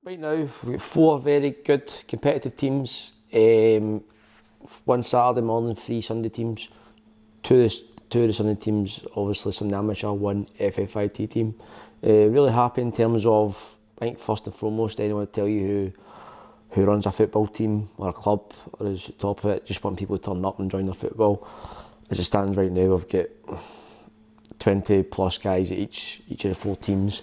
Right now, we've got 4 very good competitive teams. One Saturday morning, 3 Sunday teams. Two of the Sunday teams, obviously Sunday amateur, 1 FFIT team. Really happy in terms of, I think first and foremost, anyone to tell you who runs a football team or a club or is at the top of it, just want people to turn up and join their football. As it stands right now, we've got 20 plus guys at each of the 4 teams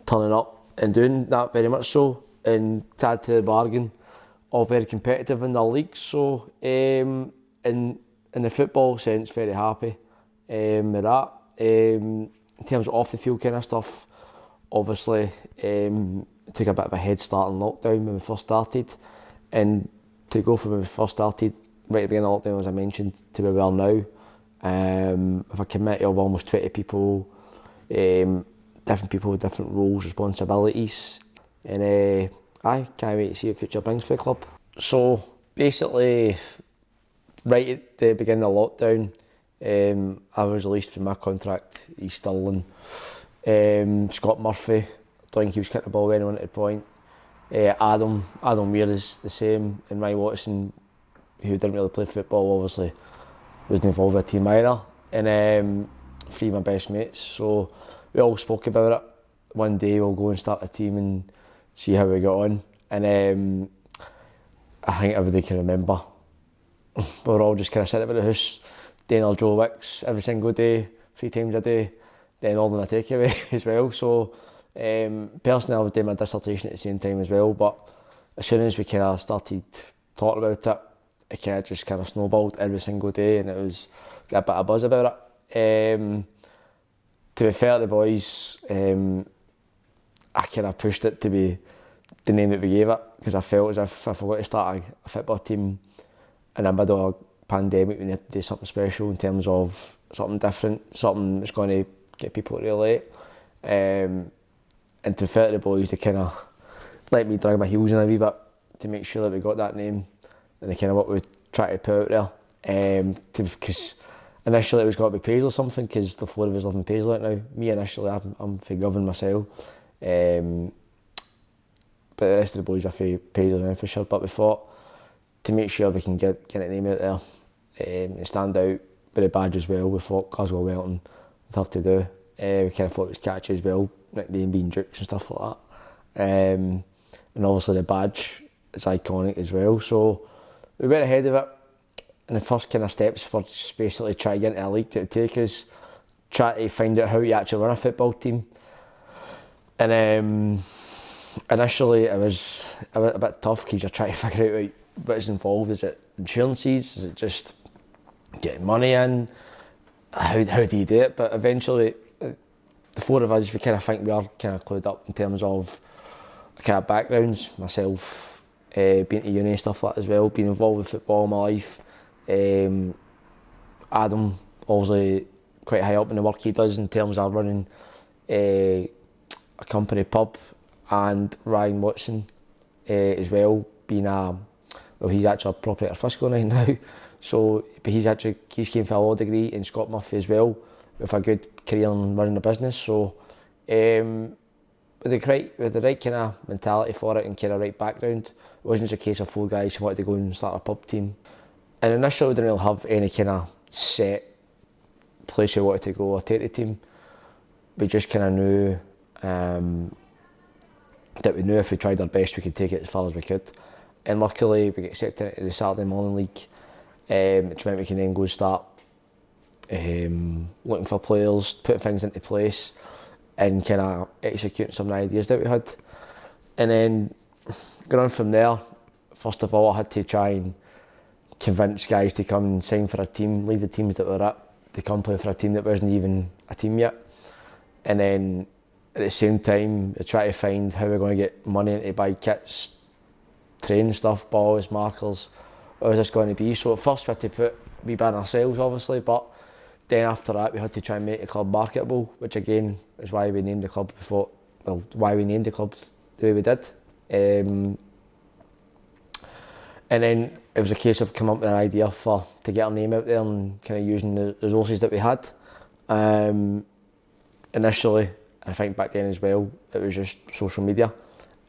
turning up and doing that very much so, and to add to the bargain, all very competitive in their leagues. So in the football sense, very happy with that. In terms of off the field kind of stuff, obviously took a bit of a head start in lockdown when we first started, and to go from when we first started right at the beginning of lockdown, as I mentioned, to where we are now, with a committee of almost 20 people, different people with different roles, responsibilities, and I can't wait to see what future brings for the club. So basically, right at the beginning of lockdown, I was released from my contract. He's still in. Scott Murphy, I don't think he was kicking the ball with anyone at the point. Adam Weir is the same, and Ryan Watson, who didn't really play football, obviously wasn't involved with a team either. And 3 of my best mates. So we all spoke about it. One day we'll go and start a team and see how we got on. And I think everybody can remember. We're all just kind of sitting about the house, doing our Joe Wicks every single day, 3 times a day, then ordering a takeaway as well. So personally, I was doing my dissertation at the same time as well. But as soon as we kind of started talking about it, it kind of just kind of snowballed every single day, and it was got a bit of buzz about it. To be fair to the boys, I kind of pushed it to be the name that we gave it, because I felt as if I were to start a football team in the middle of a pandemic, we needed to do something special in terms of something different, something that's going to get people to relate. And to be fair to the boys, they kind of let me drag my heels in a wee bit to make sure that we got that name, and the kind of what we try to put out there. Because initially it was got to be Paisley or something, because the 4 of us live in Paisley right now. Me initially, I'm for Govan myself. But the rest of the boys are for Paisley and for sure. But we thought, to make sure we can get a name out there and stand out with the badge as well, we thought 𝐶𝐮𝐤𝐞𝐬 would have to do. We kind of thought it was catchy as well, nickname being Dukes and stuff like that. And obviously the badge is iconic as well. So we went ahead of it, and the first kind of steps were just basically try to get into a league to take us, try to find out how you actually run a football team. And initially it was a bit tough, because you're trying to figure out what is involved. Is it insurances? Is it just getting money in? How do you do it? But eventually, the 4 of us, we kind of think we are kind of clued up in terms of kind of backgrounds. Myself, being to uni and stuff like that as well, being involved with football all my life. Adam, obviously quite high up in the work he does in terms of running a company pub, and Ryan Watson as well, being he's actually a proprietor Frisco right now. So, but he's came for a law degree, and Scott Murphy as well, with a good career in running a business. So with the right kind of mentality for it and kind of right background, it wasn't just a case of 4 guys who wanted to go and start a pub team. And initially we didn't really have any kind of set place we wanted to go or take the team. We just kind of knew that we knew if we tried our best we could take it as far as we could. And luckily we got accepted into the Saturday morning league, which meant we can then go start looking for players, putting things into place, and kind of executing some ideas that we had. And then going on from there, first of all I had to try and convince guys to come and sign for a team, leave the teams that we're at, to come play for a team that wasn't even a team yet. And then at the same time, I try to find how we're going to get money in to buy kits, training stuff, balls, markers, what was this going to be. So at first we had to put a wee bit on ourselves obviously, but then after that we had to try and make the club marketable, which again is why we named the club why we named the club the way we did. And then it was a case of coming up with an idea to get our name out there and kind of using the resources that we had. Initially, I think back then as well, it was just social media.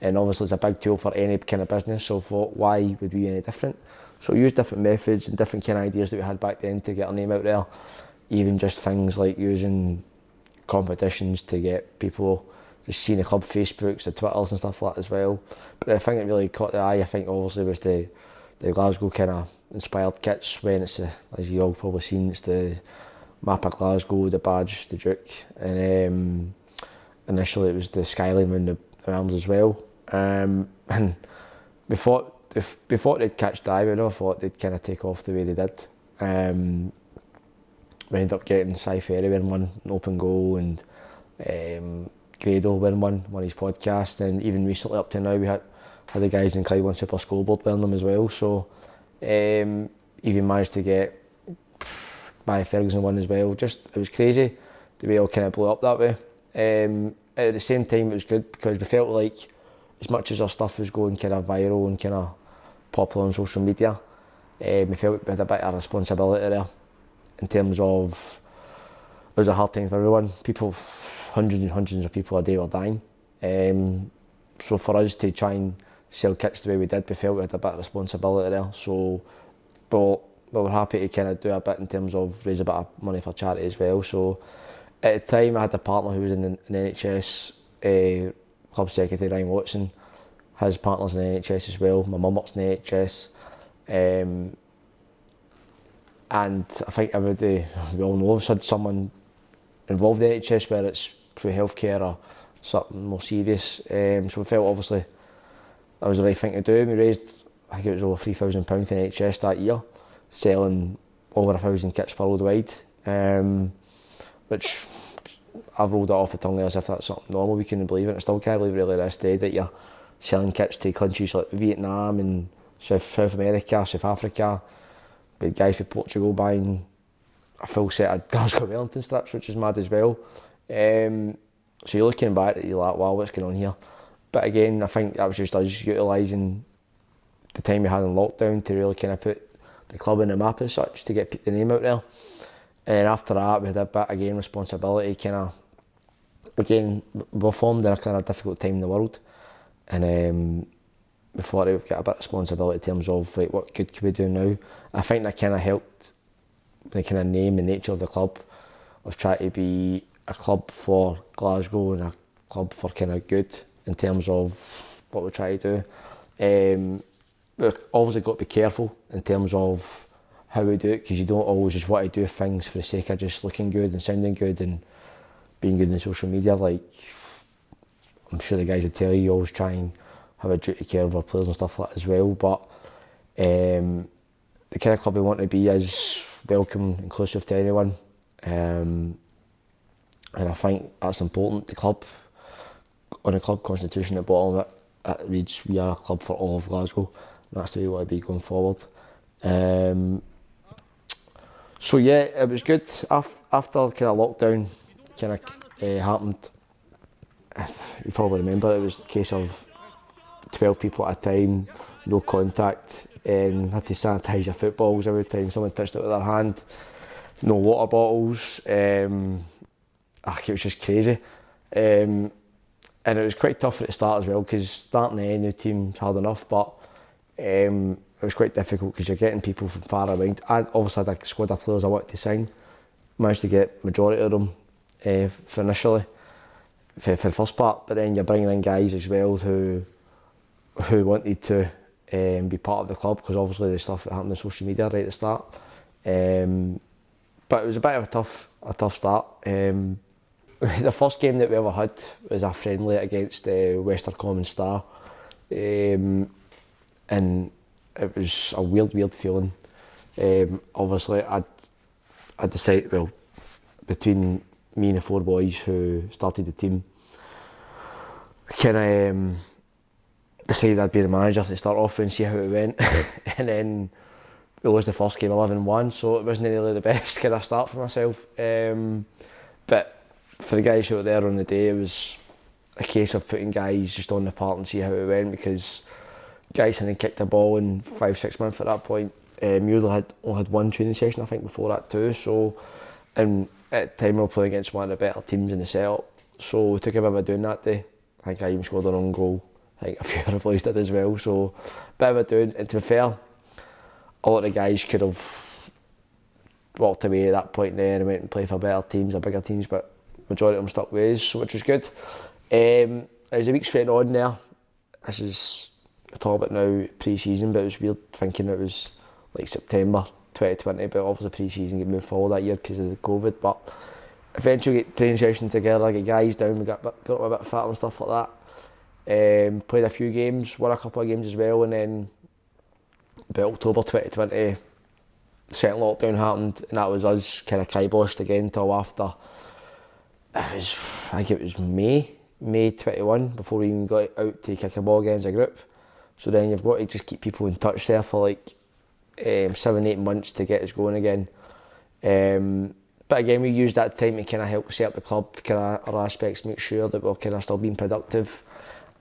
and obviously it's a big tool for any kind of business, so I thought, why would we be any different? So we used different methods and different kind of ideas that we had back then to get our name out there, even just things like using competitions to get people just seeing the club Facebooks, the Twitters and stuff like that as well. But the thing that really caught the eye, I think, obviously was the Glasgow kind of inspired kits, when it's, as you all probably seen, it's the map of Glasgow, the badge, the Duke, and initially it was the skyline around the arms as well. And before they'd catch the eye, I never thought they'd kind of take off the way they did. We ended up getting Cy Ferry win one, an open goal, and Grado win one of his podcasts, and even recently up to now we had the guys in Clyde One Super Scoreboard winning them as well. So even managed to get Barry Ferguson one as well. Just, it was crazy the way it all kind of blew up that way. At the same time, it was good because we felt like, as much as our stuff was going kind of viral and kind of popular on social media, we felt we had a bit of responsibility there, in terms of, it was a hard time for everyone. People, hundreds and hundreds of people a day were dying. So for us to try and sell kits the way we did, we felt we had a bit of responsibility there. So, but we were happy to kind of do a bit in terms of raise a bit of money for charity as well. So at the time I had a partner who was in an NHS, club secretary, Ryan Watson. His partner's in the NHS as well. My mum works in the NHS. And I think everybody, we all know, has had someone involved in the NHS, whether it's through healthcare or something more serious. So we felt obviously that was the right thing to do. We raised, I think it was over £3,000 for the NHS that year, selling over 1,000 kits worldwide, which I've rolled it off the tongue as if that's something normal. We couldn't believe it. I still can't believe it really this day that you're selling kits to countries like Vietnam and South America, South Africa. We had guys from Portugal buying a full set of Glasgow Wellington strips, which is mad as well. So you're looking back at, you're like, wow, what's going on here? But again, I think that was just us utilising the time we had in lockdown to really kind of put the club in the map as such, to get the name out there. And after that, we had a bit, again, responsibility, kind of, again, we formed in a kind of difficult time in the world. And we thought we've got a bit of responsibility in terms of, right, what good can we do now? I think that kind of helped the kind of name and nature of the club, of trying to be a club for Glasgow and a club for kind of good in terms of what we try to do. We've obviously got to be careful in terms of how we do it, because you don't always just want to do things for the sake of just looking good and sounding good and being good on social media. Like, I'm sure the guys would tell you, you always try and have a duty care of our players and stuff like that as well. But the kind of club we want to be is welcome, inclusive to anyone. And I think that's important. The club, on the club constitution at the bottom of it, it reads, we are a club for all of Glasgow. And that's the way we want to be going forward. So yeah, it was good. After kind of lockdown kind of happened, you probably remember, it was a case of 12 people at a time, no contact, and had to sanitise your footballs every time someone touched it with their hand. No water bottles. It was just crazy. And it was quite tough at the start as well, because starting any new team's hard enough, but it was quite difficult because you're getting people from far away. I obviously had a squad of players I wanted to sign. Managed to get majority of them for initially, for the first part, but then you're bringing in guys as well who wanted to be part of the club, because obviously the stuff that happened on social media right at the start. But it was a bit of a tough start. The first game that we ever had was a friendly against Western Common Star, and it was a weird feeling. Obviously, I decided, well, between me and the four boys who started the team, we kind of decided I'd be the manager to start off with and see how it went. And then we lost the first game 11-1, so it wasn't really the best kind of start for myself. But for the guys who were there on the day, it was a case of putting guys just on the part and see how it went, because guys hadn't kicked the ball in 5-6 months at that point. Mueller had only had one training session, I think, before that too. So, and at the time we were playing against one of the better teams in the setup, so we took a bit of a doing that day. I think I even scored an own goal I think a few other boys did as well. So bit of a doing, and to be fair, a lot of the guys could have walked away at that point there and went and played for better teams or bigger teams, but majority of them stuck with us, so which was good. As the weeks went on there, this is, I talk about now pre-season, but it was weird thinking it was like September 2020, but obviously pre-season get moved forward that year because of the COVID. But eventually we get training sessions together, get guys down, we got a bit fat and stuff like that. Played a few games, won a couple of games as well, and then about October 2020, the second lockdown happened, and that was us kind of kiboshed again till after, I think it was May 21 before we even got out to kick a ball again as a group. So then you've got to just keep people in touch there for like 7-8 months to get us going again. But again, we used that time to kind of help set up the club, kind of other aspects, make sure that we're kind of still being productive.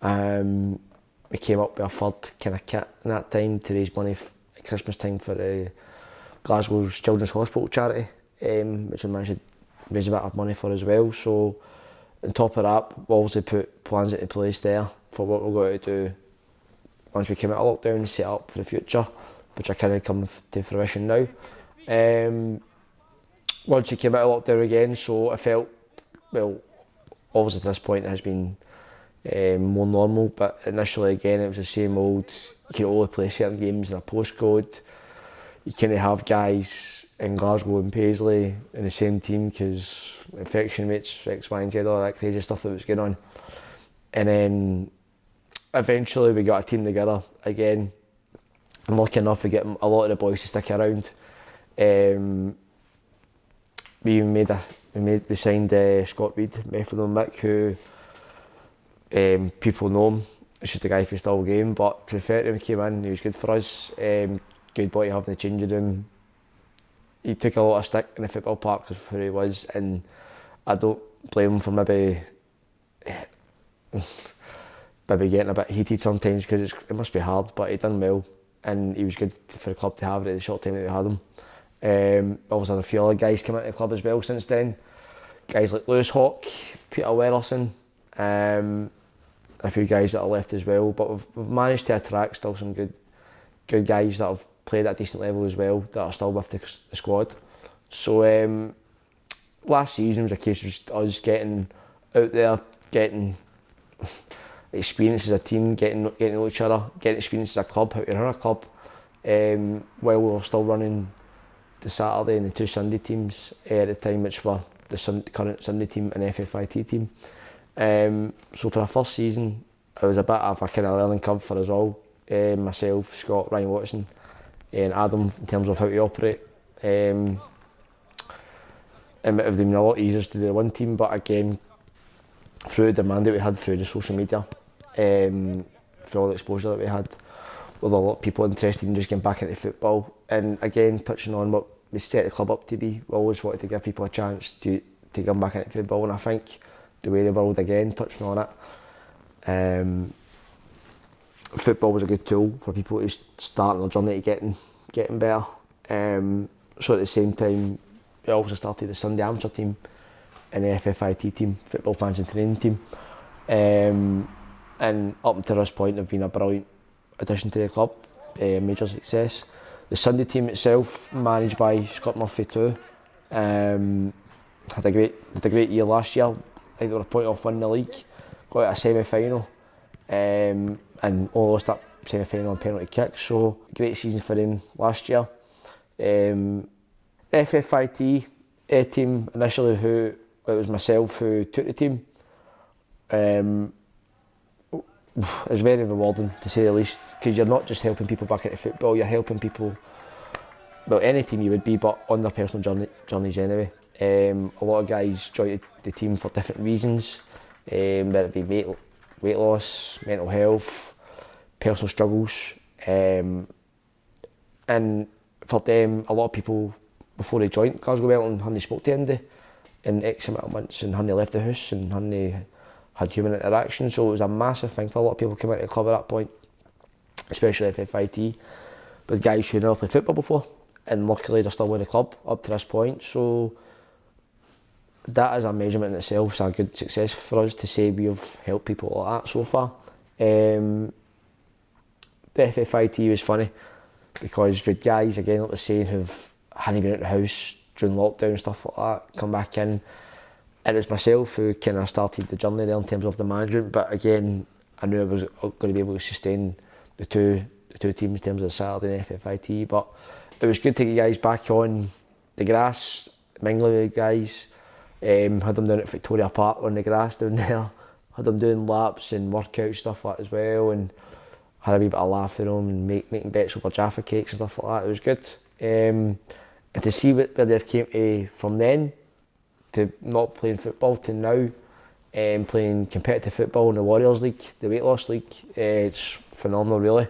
We came up with a third kind of kit in that time to raise money at Christmas time for Glasgow's 𝐃𝐮𝐤𝐞𝐬 𝐓𝐡𝐞 charity, which we managed to raise a bit of money for as well. So on top of that, we obviously put plans into place there for what we're going to do once we came out of lockdown, set up for the future, which are kind of come to fruition now. Once we came out of lockdown again, so I felt, well, obviously at this point it has been more normal, but initially again it was the same old, you can only play certain games in a postcode. You can't have guys in Glasgow and Paisley in the same team because infection rates, X, Y and Z, all that crazy stuff that was going on. And then eventually we got a team together again. I'm lucky enough to get a lot of the boys to stick around. We signed Scott Reid, 𝐷𝐸𝐴 who people know him. It's just a guy for still game, but to be fair to him, he came in, he was good for us. Good boy to have in the changing room. He took a lot of stick in the football park because of who he was, and I don't blame him for maybe getting a bit heated sometimes because it must be hard, but he done well and he was good for the club to have it at the short time that we had him. Obviously a few other guys come into the club as well since then. Guys like Lewis Hawk, Peter Werlerson, a few guys that are left as well, but we've managed to attract still some good guys that have played at a decent level as well that are still with the squad. So last season was a case of us getting out there, getting experience as a team, getting to know each other, getting experience as a club, how to run a club, while we were still running the Saturday and the two Sunday teams at the time, which were the current Sunday team and FFIT team. So for our first season, it was a bit of a kind of learning curve for us all. Myself, Scott, Ryan Watson and Adam, in terms of how to operate. And it would have been a lot easier to do the one team, but again, through the demand that we had through the social media, through all the exposure that we had, with a lot of people interested in just getting back into football. And again, touching on what we set the club up to be, we always wanted to give people a chance to get back into football, and I think the way the world, again, touching on it, football was a good tool for people to start on their journey to getting better. So at the same time, we also started the Sunday amateur team and the FFIT team, football fans and training team. And up until this point have been a brilliant addition to the club, major success. The Sunday team itself, managed by Scott Murphy too, had a great year last year. I think they were a point off winning the league, got out a semi-final, and only lost that semi-final on penalty kicks. So great season for them last year. FFIT team initially, it was myself who took the team. It's very rewarding to say the least, because you're not just helping people back into football, you're helping people, well, any team you would be, but on their personal journeys anyway. A lot of guys joined the team for different reasons, whether it be weight loss, mental health, personal struggles, and for them, a lot of people before they joined Glasgow 𝐷𝐸𝐴 hadn't spoke to Andy in X amount of months, and hadn't left the house, and hadn't had human interaction. So it was a massive thing for a lot of people coming into the club at that point, especially FFIT, with guys who never played football before, and luckily they're still with the club up to this point. So that is a measurement in itself. It's a good success for us to say we've helped people like that so far. The FFIT was funny because with guys, again, like I was saying, who've hadn't been out the house during lockdown and stuff like that, come back in. And it was myself who kind of started the journey there in terms of the management. But again, I knew I was going to be able to sustain the two teams in terms of Saturday and FFIT. But it was good to get guys back on the grass, mingling with guys. Had them down at Victoria Park on the grass down there. Had them doing laps and workout stuff like that as well. And had a wee bit of laugh with them and making bets over Jaffa cakes and stuff like that. It was good. And to see where they've came to from then, to not playing football to now, playing competitive football in the Warriors League, the weight loss league, it's phenomenal really.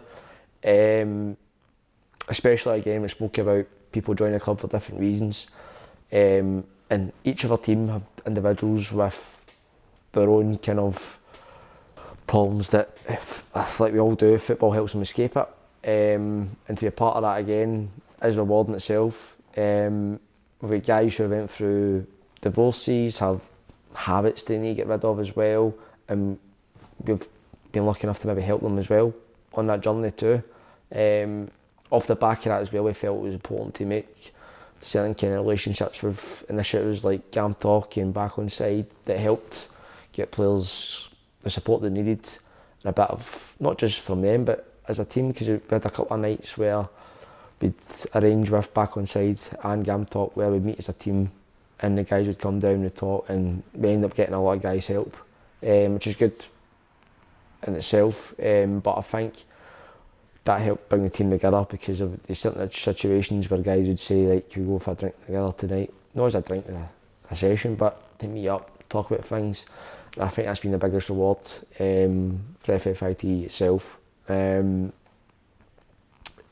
Especially again, we spoke about people joining the club for different reasons. And each of our team have individuals with their own kind of problems that, like we all do, football helps them escape it. And to be a part of that again is rewarding itself. We've got guys who went through divorces, have habits they need to get rid of as well, and we've been lucky enough to maybe help them as well on that journey too. Off the back of that as well, we felt it was important to make certain kind of relationships with initiatives like 𝐃𝐮𝐤𝐞𝐬 and Back On Side that helped get players the support they needed, and a bit of, not just from them but as a team, because we had a couple of nights where we'd arrange with Back On Side and 𝐃𝐮𝐤𝐞𝐬 where we'd meet as a team and the guys would come down and talk, and we end up getting a lot of guys' help, which is good in itself. But I think that helped bring the team together, because of there's certain situations where guys would say, like, can we go for a drink together tonight? Not as a drink in a session, but to meet up, talk about things. And I think that's been the biggest reward for FFIT itself. And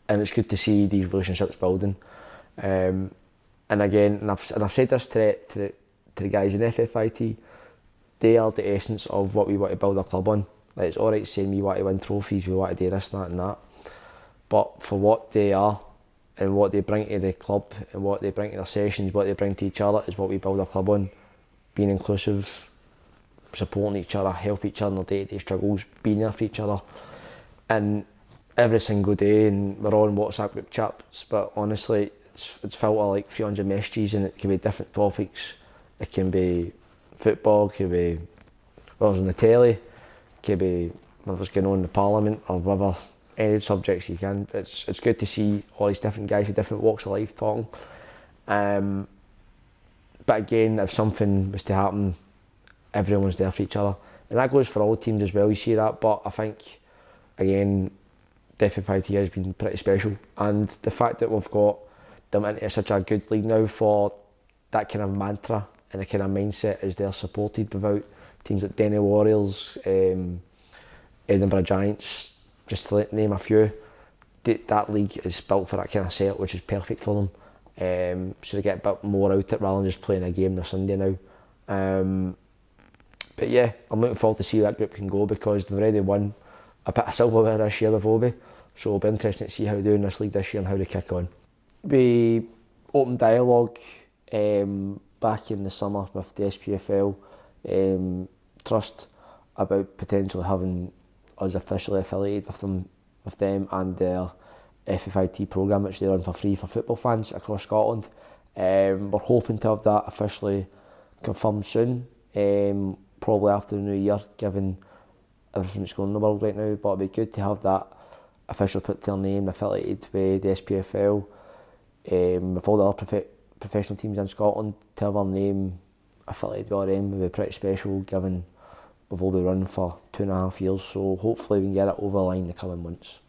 it's good to see these relationships building. And again, and I've said this to the guys in FFIT, they are the essence of what we want to build our club on. Like, it's alright saying we want to win trophies, we want to do this, that and that, but for what they are and what they bring to the club and what they bring to their sessions, what they bring to each other, is what we build our club on. Being inclusive, supporting each other, help each other in their day-to-day struggles, being there for each other. And every single day, and we're all in WhatsApp group chats, but honestly, it's filled with like 300 messages, and it can be different topics. It can be football, it can be what's on the telly, it can be what's going on in the Parliament, or whatever, any subjects you can. It's good to see all these different guys with different walks of life talking. But again, if something was to happen, everyone's there for each other, and that goes for all teams as well. You see that, but I think again, the FFIT has been pretty special, and the fact that we've got them into such a good league now for that kind of mantra and the kind of mindset is they're supported, without teams like Denny Warriors, Edinburgh Giants, just to name a few. That league is built for that kind of setup, which is perfect for them. So they get a bit more out of it rather than just playing a game on Sunday now. But yeah, I'm looking forward to see where that group can go, because they've already won a bit of silverware this year with Obi, so it'll be interesting to see how they do in this league this year and how they kick on. We opened dialogue back in the summer with the SPFL Trust about potentially having us officially affiliated with them and their FFIT programme, which they run for free for football fans across Scotland. We're hoping to have that officially confirmed soon, probably after the new year, given everything that's going on in the world right now. But it'd be good to have that officially put to their name, affiliated with the SPFL, with all the other professional teams in Scotland. To have our name affiliated with RM would be pretty special, given we've all been running for 2.5 years, so hopefully we can get it over the line in the coming months.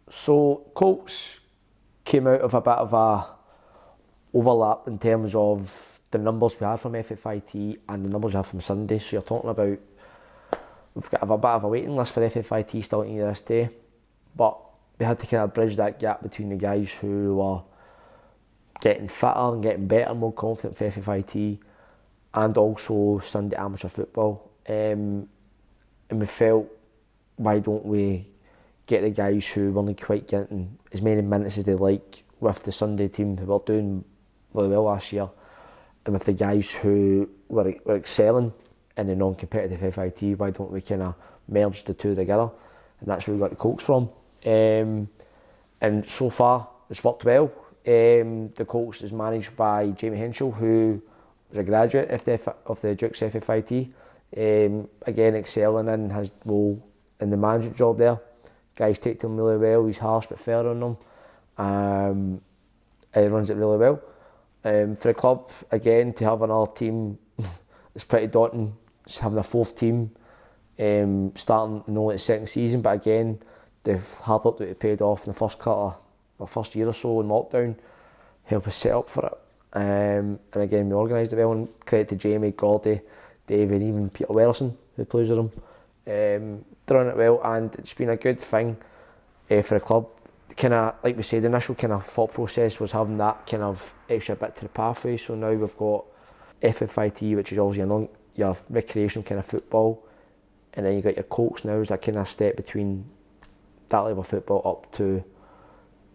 So Colts came out of a bit of a overlap in terms of the numbers we had from FFIT and the numbers we had from Sunday. So you're talking about, we've got a bit of a waiting list for FFIT starting this day, but we had to kind of bridge that gap between the guys who were getting fitter and getting better and more confident for FFIT, and also Sunday amateur football. And we felt, why don't we get the guys who weren't quite getting as many minutes as they like with the Sunday team, who were doing really well last year, and with the guys who were excelling in the non-competitive FIT, why don't we kind of merged the two together, and that's where we got the 𝐾𝐮𝐤 from. And so far, it's worked well. The 𝐾𝐮𝐤 is managed by Jamie Henschel, who was a graduate of the Dukes FFIT. Again, excelling in his role in the management job there. Guys take to him really well. He's harsh but fair on them. He runs it really well. For the club, again, to have another team is pretty daunting. It's having a fourth team starting in only the second season, but again, the hard work that it paid off in the first year or so in lockdown helped us set up for it. And again, we organised it well, and credit to Jamie, Gordy, Dave, and even Peter Wellerson, who plays with him. They're running it well, and it's been a good thing for the club. Kind of, like we said, the initial kind of thought process was having that kind of extra bit to the pathway. So now we've got FFIT, which is obviously your recreational kind of football, and then you got your 𝐾𝐮𝐤 now as that kind of step between that level of football up to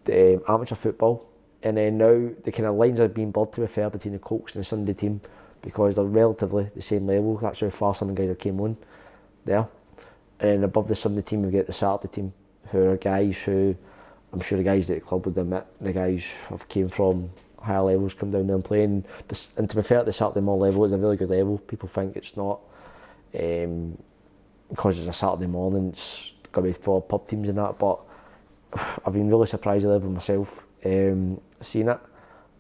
the amateur football. And then now the kind of lines are being blurred, to be fair, between the 𝐾𝐮𝐤 and the Sunday team, because they're relatively the same level. That's how far some guys came on there. And then above the Sunday team, we get the Saturday team, who are guys who, I'm sure the guys at the club would admit, the guys have came from higher levels, come down there and playing. And to be fair, at the Saturday morning level, it's a really good level. People think it's not, because it's a Saturday morning, it's got to be full of pub teams and that, but I've been really surprised at the level myself, seeing it.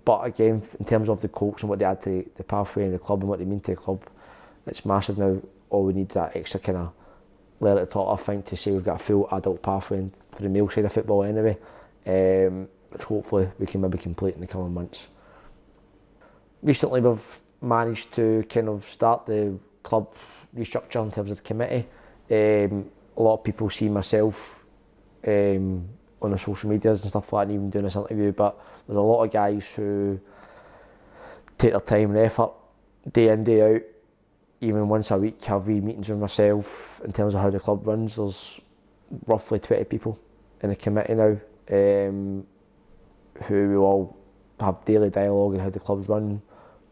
But again, in terms of the 𝐾𝐮𝐤 and what they add to the pathway and the club and what they mean to the club, it's massive now. All we need that extra kind of layer at the top, I think, to say we've got a full adult pathway for the male side of football anyway, which hopefully we can maybe complete in the coming months. Recently we've managed to kind of start the club restructure in terms of the committee. A lot of people see myself on the social medias and stuff like that, and even doing this interview, but there's a lot of guys who take their time and effort day in, day out, even once a week, have wee meetings with myself in terms of how the club runs. There's roughly 20 people in the committee now, who will all have daily dialogue on how the club's run,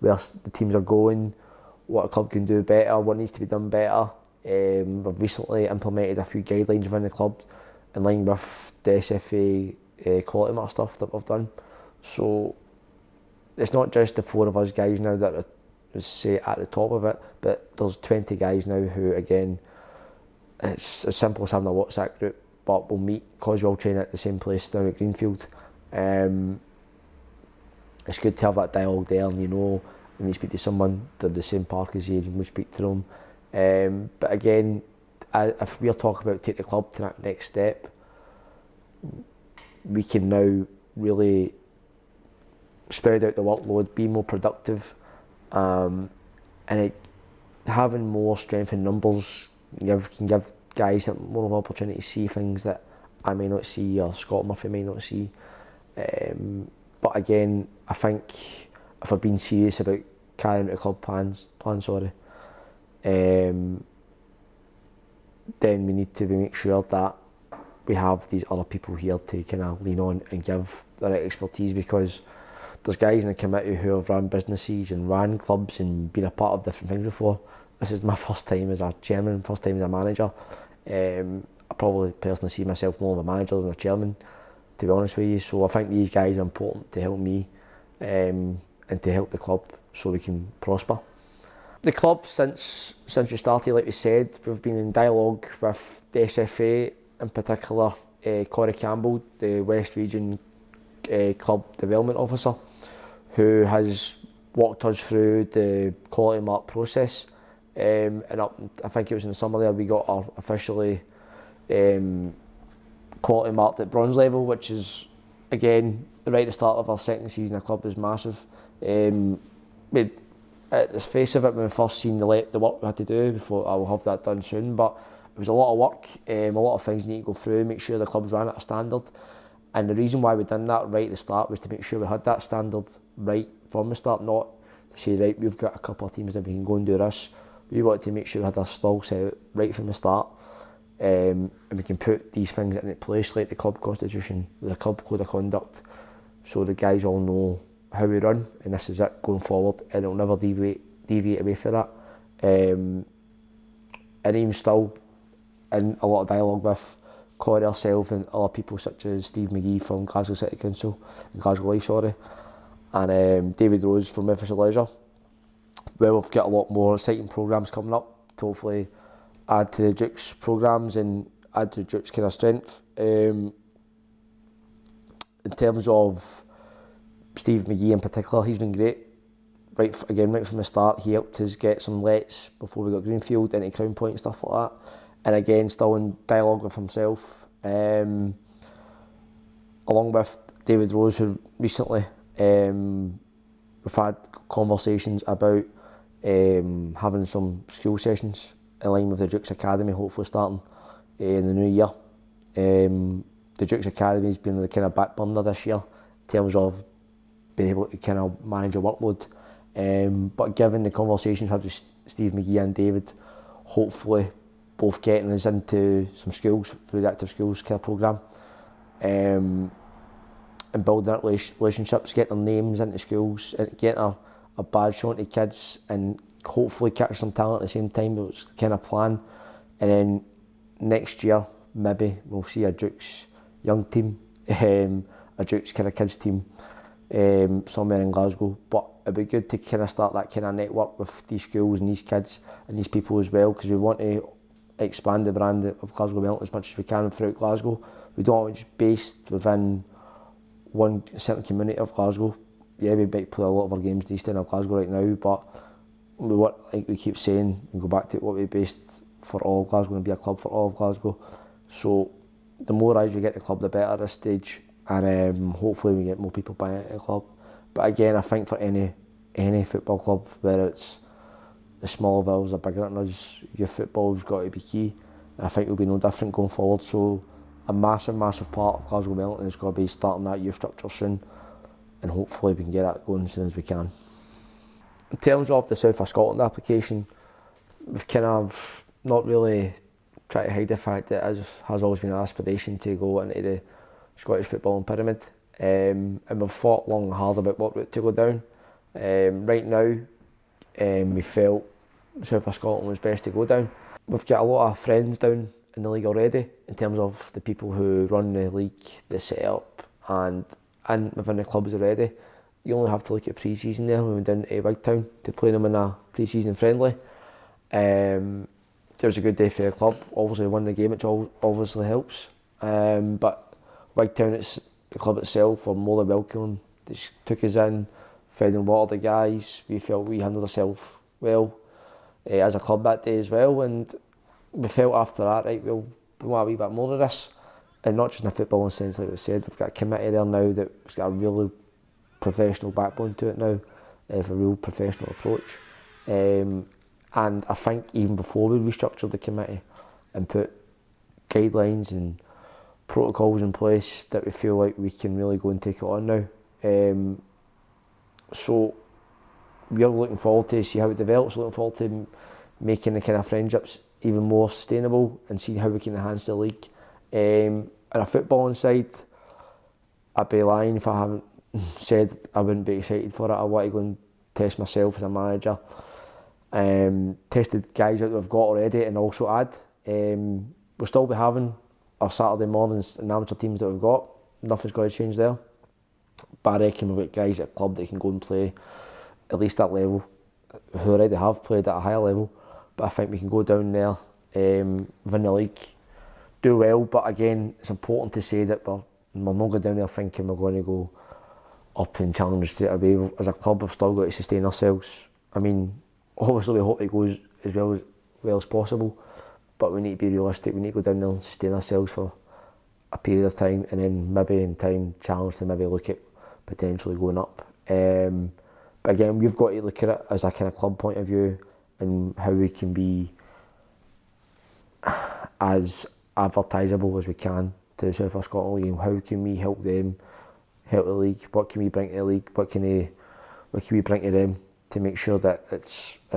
where the teams are going, what a club can do better, what needs to be done better. We've recently implemented a few guidelines within the club in line with the SFA quality matter stuff that we've done. So it's not just the four of us guys now that are, say, at the top of it, but there's 20 guys now who, again, it's as simple as having a WhatsApp group, but we'll meet because we all train at the same place down at Greenfield. It's good to have that dialogue there, and when you speak to someone, they're the same park as you, and we speak to them. But again, if we're talking about take the club to that next step, we can now really spread out the workload, be more productive, and having more strength in numbers can give guys more of an opportunity to see things that I may not see, or Scott Murphy may not see. But again, I think if I've been serious about carrying out the club plans, then we need to make sure that we have these other people here to kind of lean on and give their expertise, because there's guys in the committee who have run businesses and ran clubs and been a part of different things before. This is my first time as a chairman, first time as a manager. I probably personally see myself more of a manager than a chairman, to be honest with you. So I think these guys are important to help me and to help the club so we can prosper. The club, since we started, like we said, we've been in dialogue with the SFA, in particular Corey Campbell, the West Region Club Development Officer, who has walked us through the quality mark process. And I think it was in the summer there we got our officially quality marked at bronze level, which is, again, right at the start of our second season of the club is massive. At the face of it, when we first seen the work we had to do, before I will have that done soon, but it was a lot of work, a lot of things you need to go through, make sure the club's ran at a standard. And the reason why we done that right at the start was to make sure we had that standard right from the start, not to say, right, we've got a couple of teams that we can go and do this. We wanted to make sure we had our stall set out right from the start, and we can put these things in place, like the club constitution, the club code of conduct, so the guys all know how we run, and this is it going forward, and it'll never deviate away from that. And even still, in a lot of dialogue with Corey herself and other people such as Steve McGee from Glasgow City Council and Glasgow Life, and David Rose from Memphis Leisure. Well, we've got a lot more exciting programmes coming up to hopefully add to the Duke's programmes and add to the Duke's kind of strength. In terms of Steve McGee in particular, he's been great. Right from the start, he helped us get some lets before we got Greenfield into Crown Point and stuff like that. And again, still in dialogue with himself, along with David Rose, who recently we've had conversations about having some school sessions in line with the Duke's Academy, hopefully starting in the new year. The Duke's Academy has been the kind of back burner this year in terms of being able to kind of manage a workload. But given the conversations we've had with Steve McGee and David, hopefully both getting us into some schools through the Active Schools care programme, and building that relationships, getting their names into schools, and getting a badge shown to kids, and hopefully catch some talent at the same time. It's kind of plan. And then next year, maybe we'll see a Duke's young team, a Duke's kind of kids team, somewhere in Glasgow. But it'd be good to kind of start that kind of network with these schools and these kids and these people as well, because we want to expand the brand of Glasgow Melton as much as we can throughout Glasgow. We don't want it just based within one certain community of Glasgow. Yeah, we might play a lot of our games in the east end of Glasgow right now, but we want, like we keep saying, we go back to what we based for all of Glasgow and be a club for all of Glasgow. So the more eyes we get the club, the better at this stage, and hopefully we get more people buying into the club. But again, I think for any football club, whether it's the smaller villas or bigger than us, your football's got to be key, and I think it'll be no different going forward. So a massive part of Glasgow Melton is going to be starting that youth structure soon, and hopefully we can get that going as soon as we can. In terms of the South of Scotland application, we've kind of not really tried to hide the fact that it has always been an aspiration to go into the Scottish footballing pyramid, and we've thought long and hard about what route to go down. Right now, we felt South of Scotland was best to go down. We've got a lot of friends down in the league already, in terms of the people who run the league, the set-up, and within the clubs already. You only have to look at pre-season there. We went down to Wigtown to play them in a pre-season friendly. It was a good day for the club. Obviously we won the game, which obviously helps. But Wigtown, the club itself, were more than welcome. They just took us in, fed and watered the guys. We felt we handled ourselves well as a club that day as well, and we felt after that, right, we want a wee bit more of this, and not just in a footballing sense, like we said. We've got a committee there now that's got a really professional backbone to it now, with a real professional approach. And I think even before we restructured the committee and put guidelines and protocols in place, that we feel like we can really go and take it on now. So we're looking forward to see how it develops, looking forward to making the kind of friendships even more sustainable and seeing how we can enhance the league. On a footballing side, I'd be lying if I haven't said I wouldn't be excited for it. I want to go and test myself as a manager. Tested guys out that we've got already, and also add. We'll still be having our Saturday mornings and amateur teams that we've got. Nothing's going to change there. But I reckon we've got guys at the club that can go and play at least that level, who already have played at a higher level. But I think we can go down there within the league, do well. But again, it's important to say that we're not going down there thinking we're going to go up and challenge straight away. As a club, we've still got to sustain ourselves. I mean, obviously we hope it goes as well as possible, but we need to be realistic. We need to go down there and sustain ourselves for a period of time, and then maybe in time challenge to maybe look at potentially going up. But again, we've got to look at it as a kind of club point of view, and how we can be as advertisable as we can to the South of Scotland League, and how can we help them help the league, what can we bring to the league, what can we bring to them to make sure that it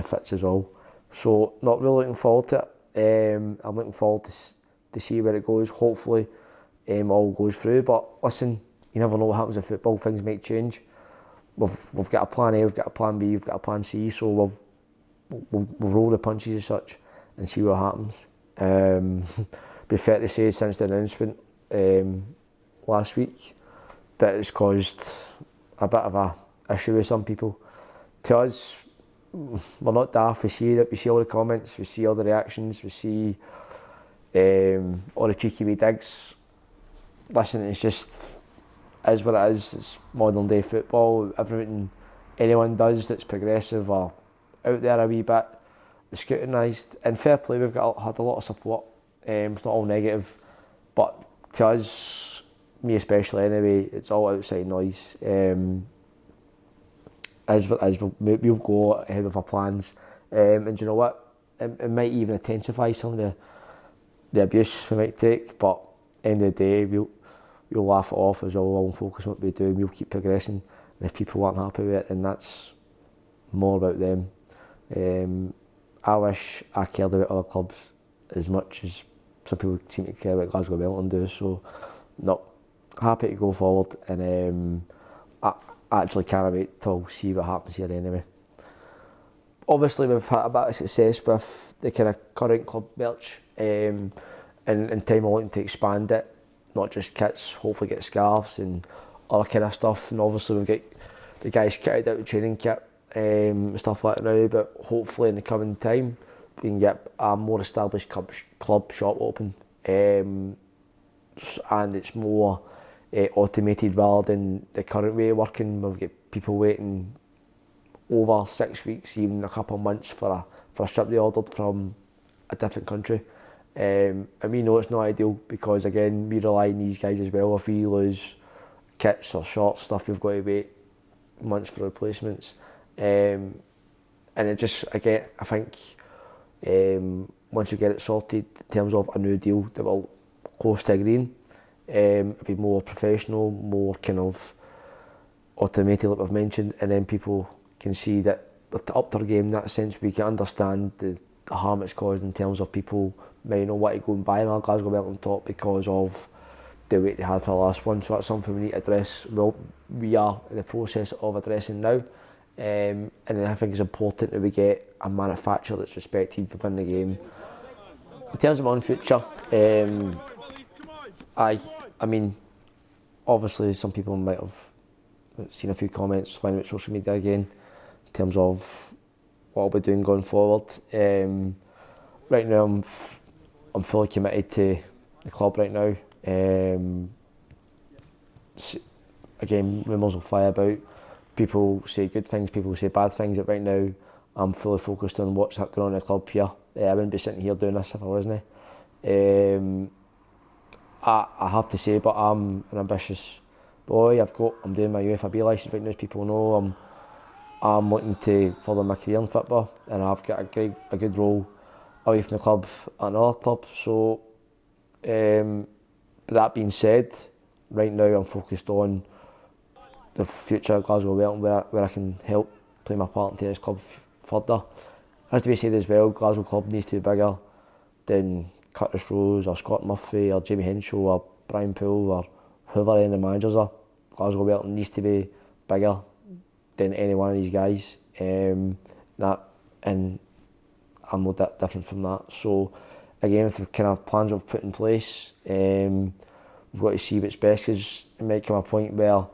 fits us all. So not really looking forward to it. I'm looking forward to see where it goes. Hopefully all goes through, but listen, you never know what happens in football. Things might change. We've got a plan A, we've got a plan B, we've got a plan C, so we'll roll the punches as such and see what happens. Be fair to say, since the announcement last week, that it's caused a bit of a issue with some people. To us, we're not daft. We see it. We see all the comments. We see all the reactions. We see all the cheeky wee digs. Listen, it's just is what it is. It's modern day football. Everything anyone does that's progressive or out there a wee bit is scrutinised. And fair play, we've had a lot of support. It's not all negative, but to us, me especially anyway, it's all outside noise. As we'll go ahead with our plans, and you know what? It might even intensify some of the abuse we might take. But end of the day, we'll laugh it off as well. We'll focus on what we do, and we'll keep progressing. And if people aren't happy with it, then that's more about them. I wish I cared about other clubs as much as some people seem to care about Glasgow Wellington do. So, no, happy to go forward, and I actually can't wait till see what happens here anyway. Obviously, we've had a bit of success with the kind of current club merch, and in time we're looking to expand it, not just kits, hopefully get scarves and other kind of stuff. And obviously we've got the guys kitted out with training kit and stuff like that now, but hopefully in the coming time we can get a more established club shop open, and it's more automated rather than the current way of working. We've got people waiting over 6 weeks, even a couple of months for a strip they ordered from a different country. And we know it's not ideal because, again, we rely on these guys as well. If we lose kits or shorts, stuff, we've got to wait months for replacements. And it just, again, I think once we get it sorted in terms of a new deal that will close to agreeing, it'll be more professional, more kind of automated like we've mentioned, and then people can see that to up their game in that sense. We can understand the harm it's caused in terms of people might not want to go and buy another Glasgow Wellington top because of the wait they had for the last one. So that's something we need to address. Well, we are in the process of addressing now, and I think it's important that we get a manufacturer that's respected within the game. In terms of my own future, I mean, obviously some people might have seen a few comments flying about social media again in terms of what I'll be doing going forward. Right now I'm fully committed to the club right now. Again, rumours will fly about. People say good things, people say bad things, but right now I'm fully focused on what's going on in the club here. I wouldn't be sitting here doing this if I wasn't. I have to say, but I'm an ambitious boy. I'm doing my UFAB licence right now, as people know. I'm looking to further my career in football, and I've got a good role away from the club at another club. So, but that being said, right now I'm focused on the future of Glasgow Wellington, where I can help play my part into this club further. Has to be said as well, Glasgow club needs to be bigger than Curtis Rose or Scott Murphy or Jamie Henshaw or Brian Poole or whoever any of the managers are. Glasgow Wellington needs to be bigger than any one of these guys, and I'm no different from that. So again, with the kind of plans we've put in place, we've got to see what's best, because it might come a point where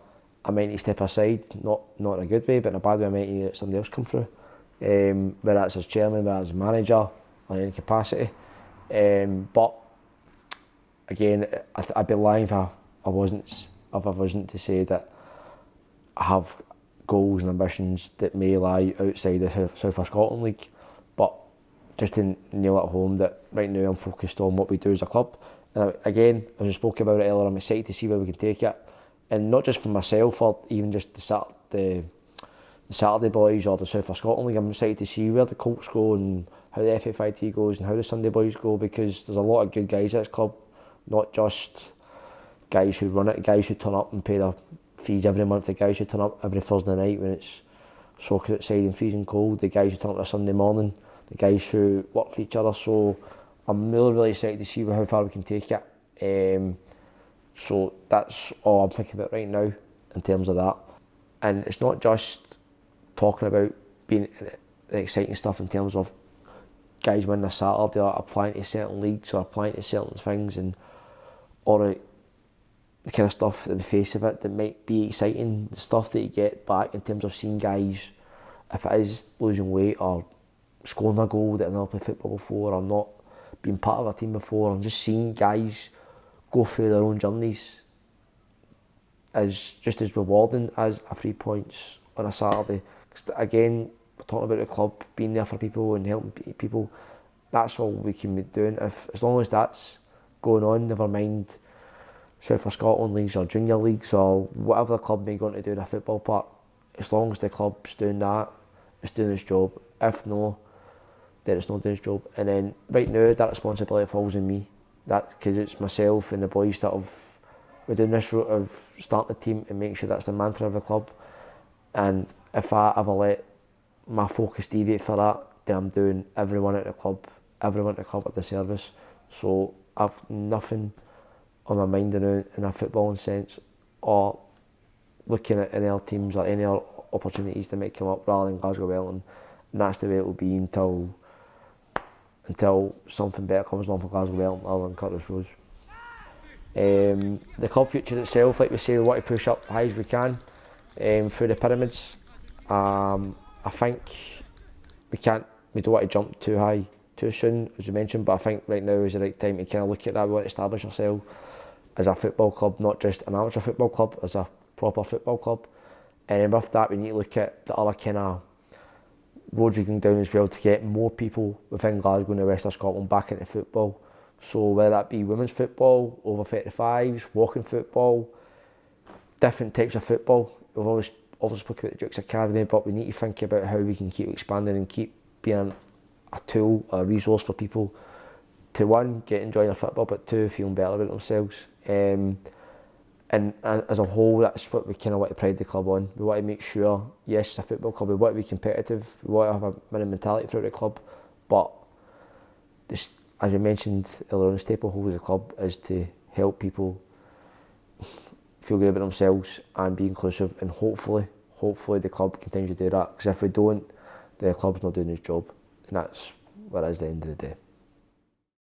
I might need to step aside, not in a good way, but in a bad way. I might need to let somebody else come through, whether that's as chairman, whether that's as manager, or in any capacity. But again, I'd be lying if I wasn't to say that I have goals and ambitions that may lie outside the South of Scotland League. But just to nail it home, that right now I'm focused on what we do as a club. And again, as I spoke about it earlier, I'm excited to see where we can take it, and not just for myself or even just the Saturday boys or the South of Scotland League. I'm excited to see where the Colts go and how the FFIT goes and how the Sunday boys go, because there's a lot of good guys at this club, not just guys who run it, guys who turn up and pay their fees every month, the guys who turn up every Thursday night when it's soccer outside and freezing cold, the guys who turn up on a Sunday morning, the guys who work for each other. So I'm really excited to see how far we can take it. So that's all I'm thinking about right now in terms of that. And it's not just talking about being the exciting stuff in terms of guys win this Saturday are applying to certain leagues or applying to certain things, and or the kind of stuff in the face of it that might be exciting, the stuff that you get back in terms of seeing guys, if it is losing weight or scoring a goal that have never played football before or not been part of a team before, and just seeing guys go through their own journeys is just as rewarding as a 3 points on a Saturday. 'Cause again, we're talking about the club being there for people and helping people. That's all we can be doing. As long as that's going on, never mind South of Scotland leagues or junior leagues or whatever the club may go on to do in a football part, as long as the club's doing that, it's doing its job. If no, then it's not doing its job. And then right now, that responsibility falls on me. Because it's myself and the boys that we're doing this route of starting the team and making sure that's the mantra of the club. And if I ever let my focus deviate for that, then I'm doing everyone at the club a disservice. So I've nothing on my mind in a footballing sense, or looking at any other teams or any other opportunities that might come up rather than Glasgow Wellington. And that's the way it will be until something better comes along for Glasgow Wellington other than Curtis Rose. The club future itself, like we say, we want to push up high as we can through the pyramids. I think we don't want to jump too high too soon, as you mentioned, but I think right now is the right time to kind of look at that. We want to establish ourselves as a football club, not just an amateur football club, as a proper football club. And then with that, we need to look at the other kind of roads we can down as well to get more people within Glasgow and the West of Scotland back into football. So whether that be women's football, over 35s, walking football, different types of football. We've always spoken about the 𝐶𝐿 Academy, but we need to think about how we can keep expanding and keep being a tool, a resource for people to, one, get enjoying their football, but two, feeling better about themselves. And as a whole, that's what we kind of want to pride the club on. We want to make sure, yes, it's a football club, we want to be competitive, we want to have a winning mentality throughout the club, but this, as you mentioned earlier on, the staple hold of the club is to help people feel good about themselves and be inclusive, and hopefully the club continues to do that, because if we don't, the club's not doing its job, and that's what it is at the end of the day.